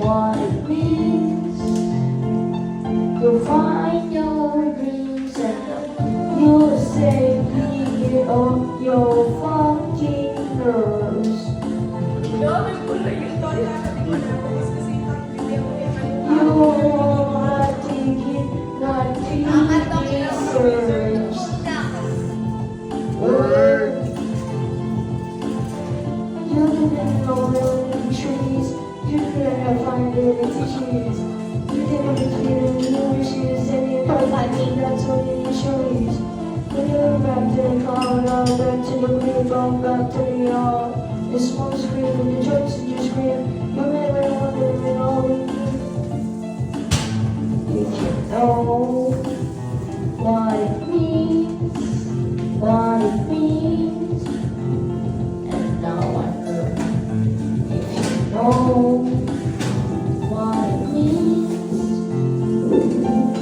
what it means to find your dreams and you'll say me on your fucking nerves. You are taking what he deserves. You didn't know the trees, you couldn't find it in tissues. You didn't feel the wishes and you felt like that's what it is. When you're back to the car, back to the playground, back to the yard. The smoke scream, the jokes that you scream, you never wondering all we need. You should know what it means, what it means. And now I know if you know what it means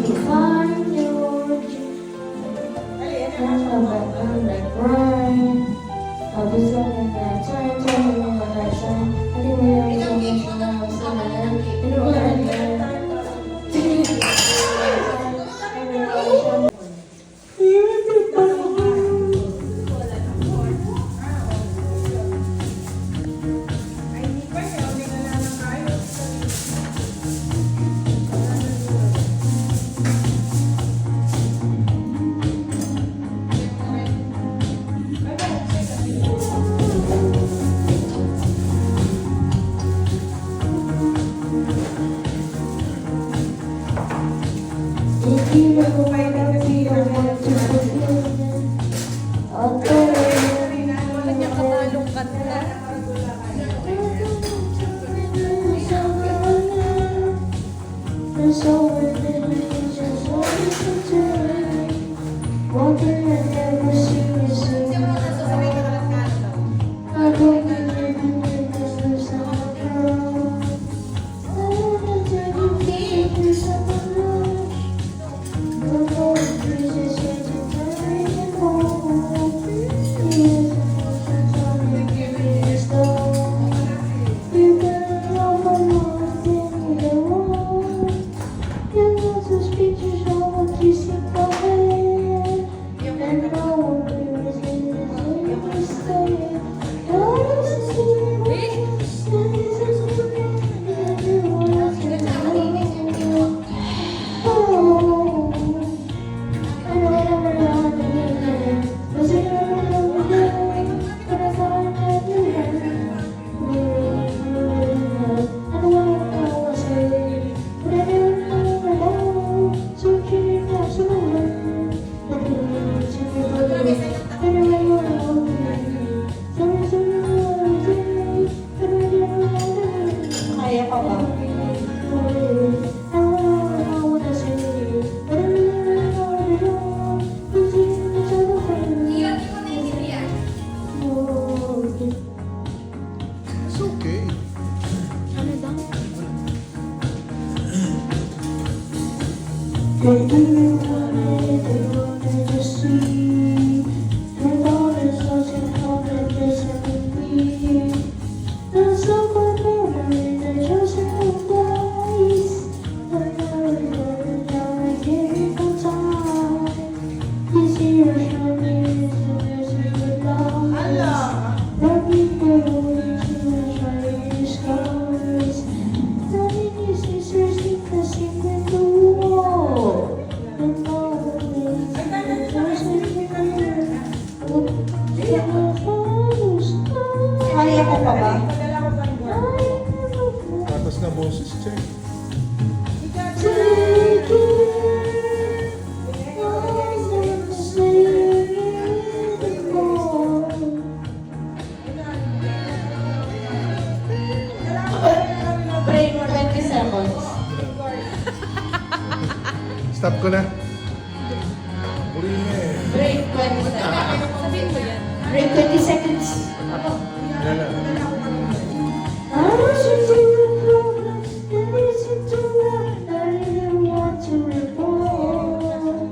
to find your dream. And I'm like Brian, I'll be spending that time telling you what I say. I think we are so much now, so in the world. If you ever wake up, you don't want to forget. I'll go it's over, then it's just over today. Walking and never see you sing. I don't believe in this, there's no girl. I wanna take you to something else. The Lord Jesus said to carry it home. He is the most untimely greatest of. You better know my love, then you wrong. You got those pictures of what you see for me. And no one will listen to you say it. God is the same, and it's the same, and everyone else can know. Oh, I know I never had to be there. Was it ever there? But I thought I had you there. I know I was there, but I never know. So keep that somewhere. Kaya pa ba? It's okay. They didn't want it, they wanted to see. Their daughters watching how they kiss and me. There's so good memory, they just embrace. They're very, very young, I give them time. These years from me to there's a good life. Let me go into the shining skies. Nothing is seriously pressing in the wall. And all the things that just make me feel. Kaya ko pa ba? Patas na boses, check. Take it, I'll never say anymore. Break 20 seconds. Stop ko na. Uli na eh. Break 20 seconds. Break 20 seconds. Yan lang. I listen to the problems and listen to what I didn't want to report.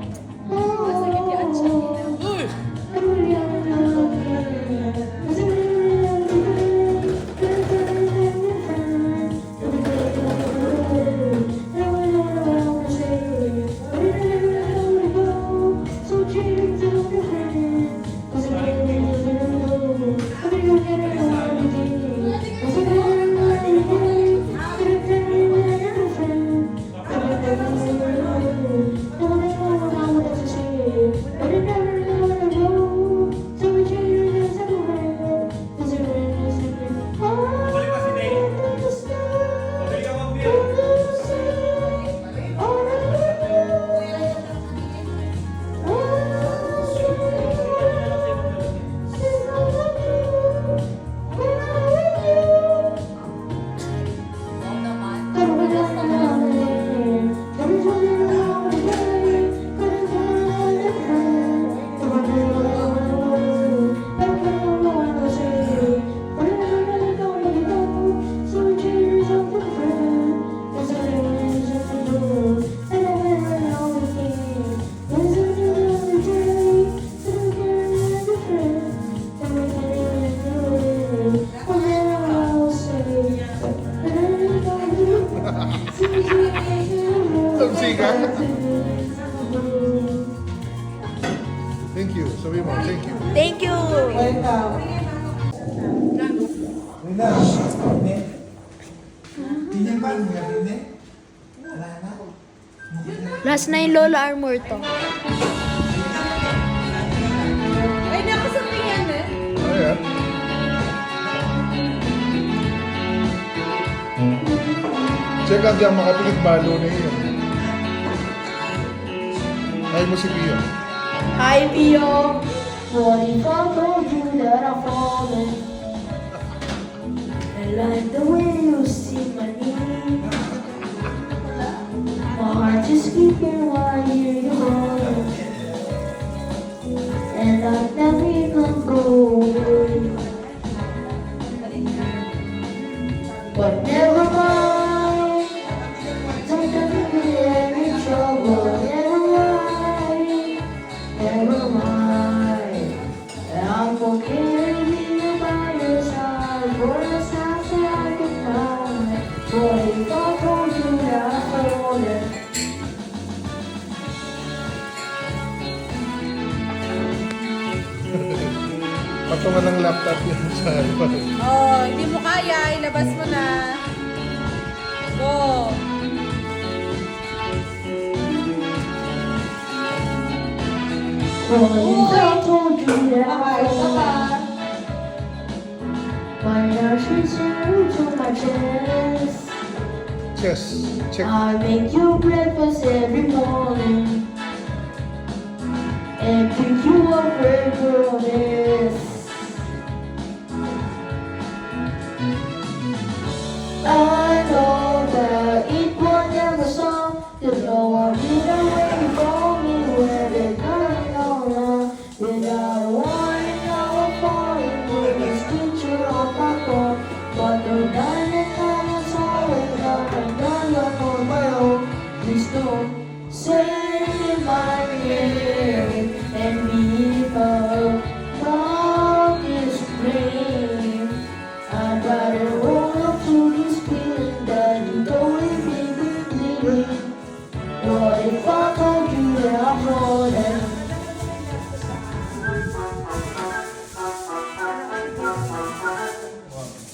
ka? Thank you. Sabi mo, thank you. Thank you. Welcome. Rina, ne? Tingnan ba ang gabi, ne? Wala na. Last na yung Lola Amour to. Ay, nakasabi yan eh. Ayan. Check out yung makapikit balo na yun. Ay mo si Pio. Hi, Pio. What if I told you that I'm falling? I like the way you see my name. My heart just skipping while I hear you calling. And I never even go away. But never mind. Don't let me get in trouble. Never mind. Never mind. I'm forgetting you by your side. For the times that I could find. What if I told you that I'm falling? Patungan ng laptop yun sa iba. Oh, hindi mo kaya. Ilabas mo na. Go. What if I told you that I'm falling? My heart shoots to my chest. Chess. Check. I make you breakfast every morning and pick you up regularly. I know that it will never stop. There's no one better waiting for me where they're gonna without warning, now I'm falling with this picture on my phone. But the night that comes always got another on my own. Please don't say my name and be a darkest flame. I'd rather roll up to this feeling that you don't even believe. What if I told you that I'm falling?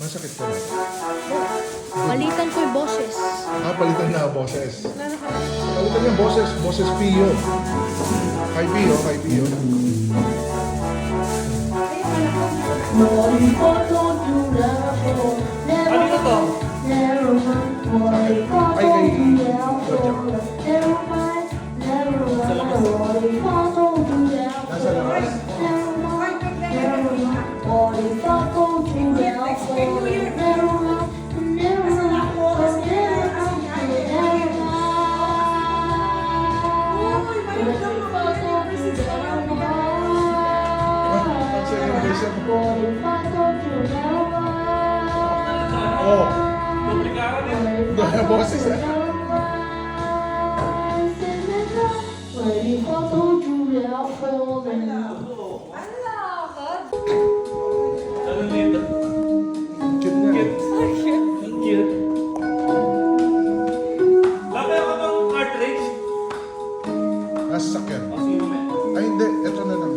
Masakit pa na. Palitan ko yung boses. Palitan na ang boses. Palitan yung boses. Boses Pio. Kay Pio, kay Pio. What if I told you that I'm falling? Never mind, never mind. What if I told you that I'm falling? Never mind, never mind. What if I told you that I'm Nasa labas. falling? Never mind, never mind. What if I told you that I'm falling? Never mind, never mind. Oh, never mind, never mind. What if I told you that I'm Ang second base yan. What if I told you never mind? Oh. Dahil boses eh. What if I told you that I'm falling? Cute nga. Cute. Laki ka bang cartridge? Nasa sakyan. O, sige mo. Ay hindi, ito na lang.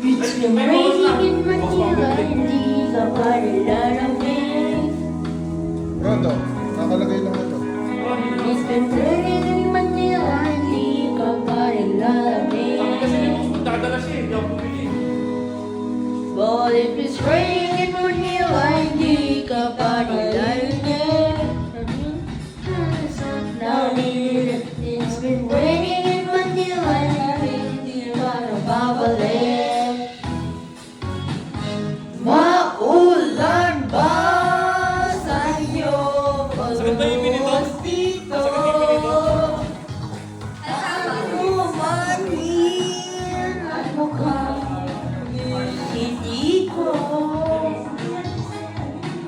It's been raining in Manila, hindi ka pa nilalamig. Rondo, nakalagay lang ito. It's been raining in Manila, hindi ka pa nilalamig. Kasi yung dadala siya, hindi ako bumili. But if it's raining in Manila, hindi ka pa nilalamig. Now it's been raining in Manila, hindi ka na babalik. Maulan ba sa iyo? Sakit ba yung pinito? Dito. Sakit yung pinito? Ano man yun ang mukha, hindi ko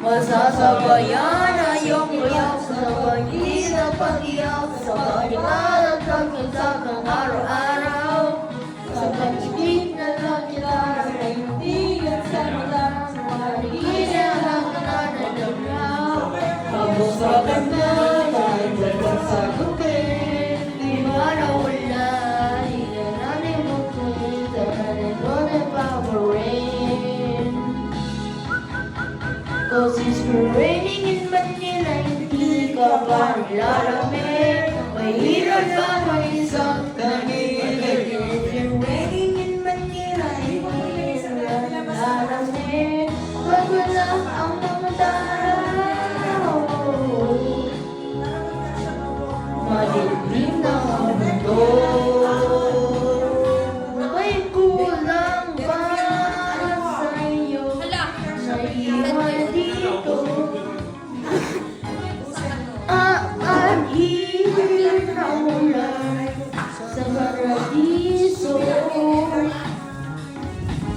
masasabayan ang iyong uyak sa pag-iiyak, pag-iyak sa pag-imalag, pag-iyak ng araw-araw. Sa pag-ibig na lang kita na kaibigan sa mga marigina lang na nananaglaw. Pag-usapan na kahit hanggang sa gabi, di ba 'Cause it's raining in Manila, hindi ka ba nilalamig? Mahirap ba mag-isang tanig? It's raining in Manila, hindi ka nilalamig. Pag wala ang mga tao, madilim na ang mundo. May kulang ba sa'yo na iwan dito? Aanhin na ulan sa paradiso.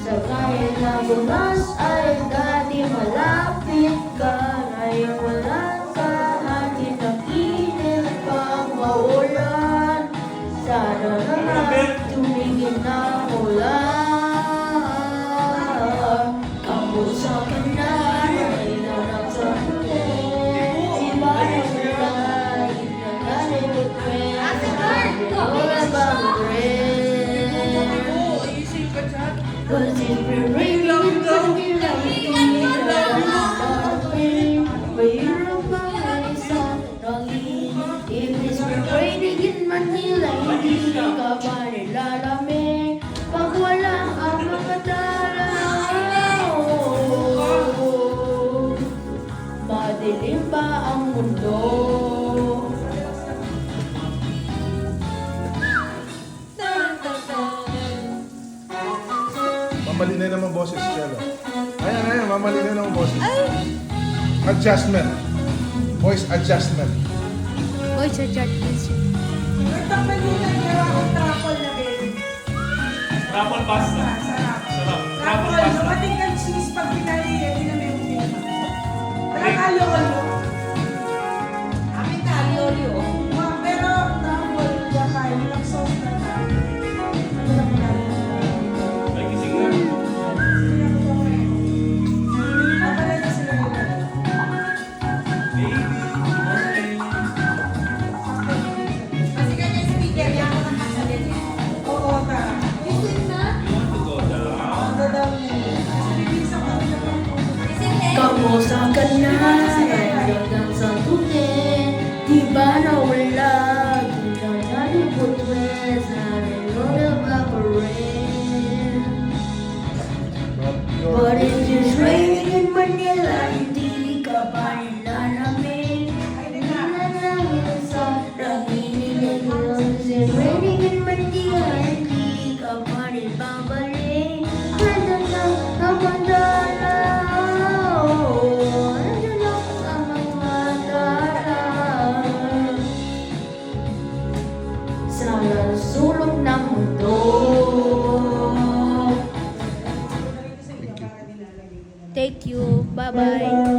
Sa kaya na bumas ay dati malapit ka. Ngayon wala ka, atin ang init pang maulan. Sana naman tumingin na ulan. Kamusta ka na, ilan ang sabi. Iba na sila, inagalit ko wala bang Cause it's been raining in Manila, hindi ka nilalamig. Mahirap ba mag-isang tanig? If it's been raining in Manila, hindi ka ba nilalamig? Pag wala ang mga tao, madilim ba ang mundo? Mamali na naman boses, Chelo. Ayan, mamali na naman boses. Adjustment. Voice adjustment. Oy, sa chat please. Rapol pasta. Sarap. Rapol pasta. Mating ang cheese pag pinaliyan, hindi na may umima. Walang alyo-alyo. Amin na, alio-alio. Pero, tapos, kain, walang sauce na tayo. Walang alyo. May gising na. Papalay na sila nila. Baby, okay. Kasi kanya speaker, yan ko ng kasalit niya. Oo, ta. Listen na. You want to go down? Ang dadam niya. Bilisan ko nila pang Listen na. Kamusta ka na, hanggang sa tunin. Di ba nawala, di ka naliputwes, nalilong evaporate. But it is raining in Manila, hindi ka pa nilalamig. Nilalamig sa ranginig ng hills. It's raining in Manila, hindi ka pa nilabalik. Nandun lang ang mandalaw, nandun lang ang mga taraw. Sa sulok ng mundo. Thank you. Bye-bye.